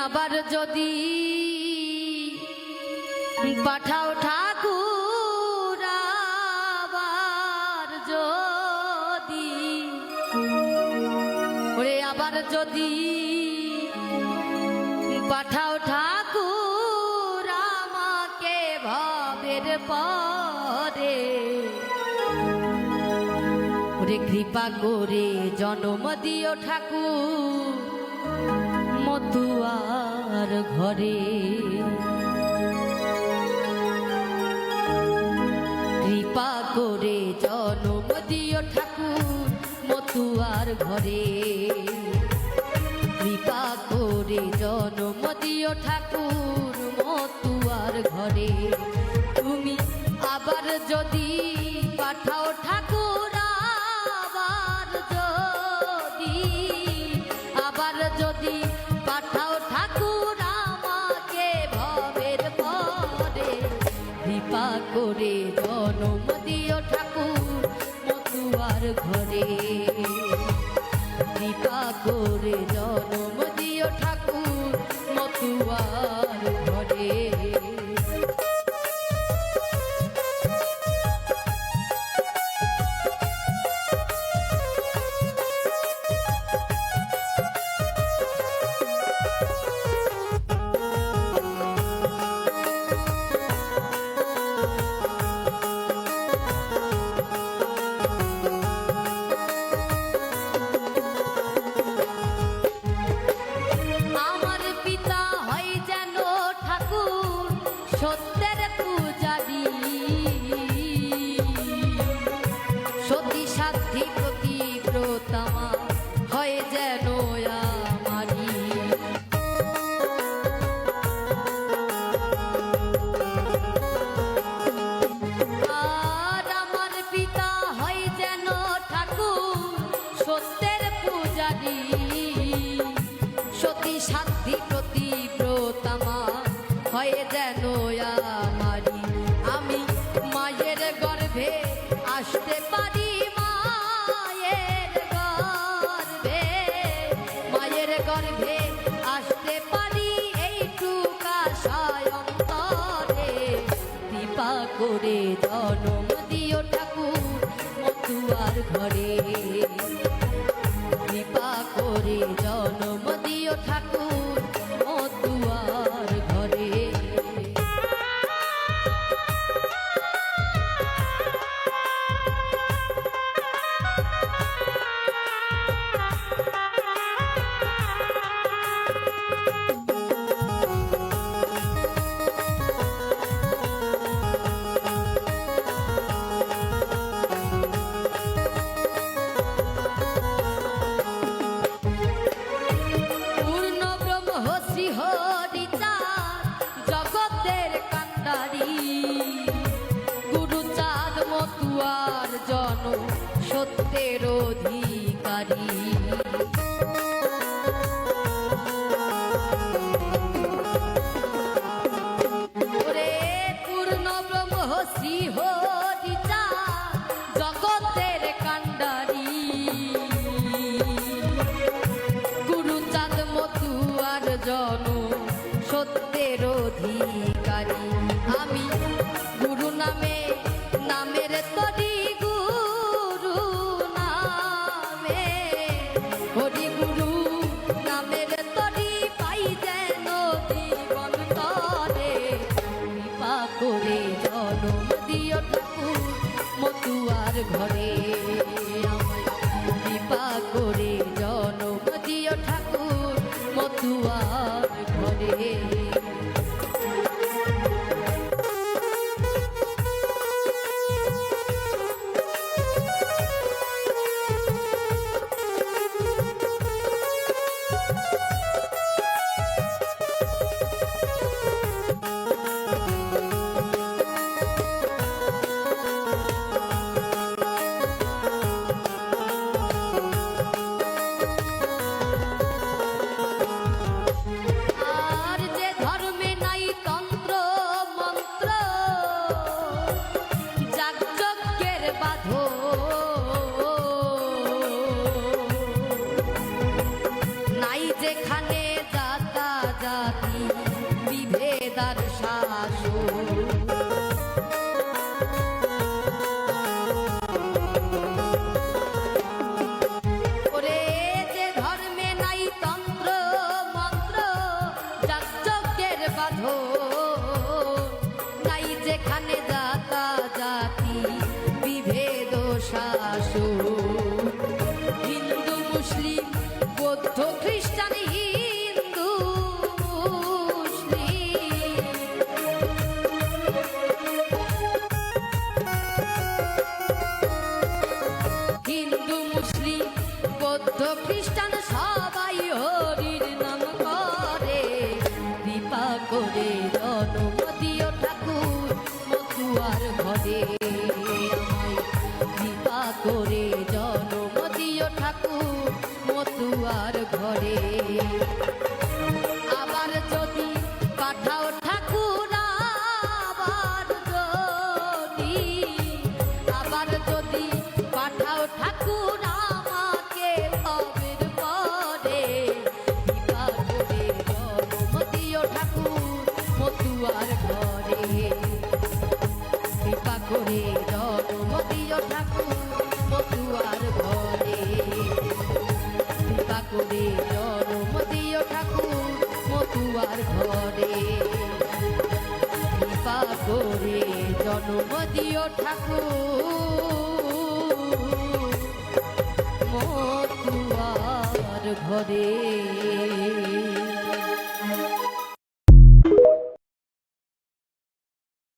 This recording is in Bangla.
আবার যদি পাঠাও ঠাকুর আবার যদি ওরে আবার যদি পাঠাও ঠাকুর আমাকে ভাবের পরে ওরে কৃপা করে জন্ম দিও ঠাকুর মতুয়ার ঘরে কৃপা করে জন্ম দিও ঠাকুর মতুয়ার ঘরে কৃপা করে জন্ম দিও ঠাকুর মতুয়ার ঘরে তুমি আবার যদি পাঠাও ঠাকুর আবার যদি পাঠাও ঠাকুর আমাকে ভবের পরে কৃপা করে জন্ম দিও ঠাকুর মতুয়ার ঘরে কৃপা করে জন্ম দিও ঠাকুর মতুয়ার ঘরে সত্যের পূজারি সতী সাধ্যি প্রতিব্রতামা হয় যেন আমারি আর আমার পিতা হয় যেন ঠাকুর সত্যের পূজারি সতী সাধ্যি প্রতিব্রতামা হয়ে যেন আমারি আমি মায়ের গর্ভে আসতে পারি মায়ের গর্ভে আসতে পারি এইটুকা সায়ন্তরে কৃপা করে জন্ম দিও ঠাকুর মতুয়ার ঘরে কৃপা করে জন্ম দিও ঠাকুর মতুয়ার ঘরে গুরুচাঁদ মতুয়ার জন সত্যের অধিকারী ওরে পূর্ণ ব্রহ্ম শ্রী হরিচাঁদ জগতের কান্ডারি গুরুচাঁদ মতুয়ার জন সত্যের অধিকারী আমি গুরু নামে নামের তরি গুরু নামে হরি গুরু নামের তরি পাই যেন জীবন তরে কৃপা করে জন্ম দিও ঠাকুর মতুয়ার ঘরে কৃপা করে জন্ম দিও ঠাকুর মতুয়ার ঘরে আর যে করে জনম দিও ঠাকুর মতুয়ার ঘরে আমায় কৃপা করে জনম দিও ঠাকুর মতুয়ার ঘরে আবার যদি পাঠাও ঠাকুর আবার যদি পাঠাও ঠাকুর আমাকে ভবের পরে কৃপা করে জনম দিও ঠাকুর মতুয়ার ঘরে কৃপা করে জনম দিও ঠাকুর মতুয়ার ঘরে কৃপা করে জনম দিও ঠাকুর মতুয়ার ঘরে কৃপা করে জনম দিও ঠাকুর মতুয়ার ঘরে।